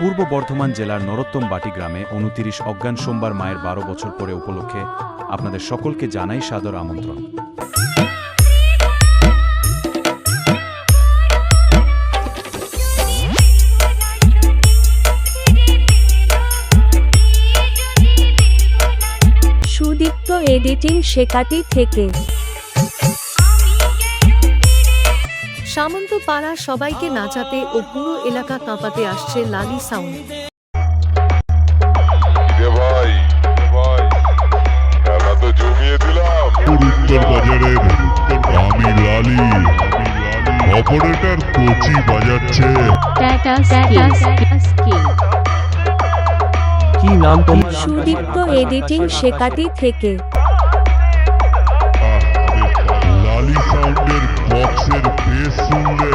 পূর্ব বর্ধমান জেলার নরোত্তম বাটি গ্রামে ২৯ অজ্ঞান সোমবার মায়ের ১২ বছর পরে উপলক্ষে আপনাদের সকলকে জানাই সাদর আমন্ত্রণ। সুদীপ্ত এডিটিং শেখাটি থেকে সামন্তপাড়া সবাইকে নাচাতে ও পুরো এলাকা কাঁপাতে আসছে লালি সাউন্ড। উত্তর বাজারের আমি লালি অপারেটর কোচি বাজাচ্ছে। কি নাম তোমার? সুদীপ্ত এডিটিং শেখাটি থেকে লালি সাউন্ডের বক্সের বেস শুনলে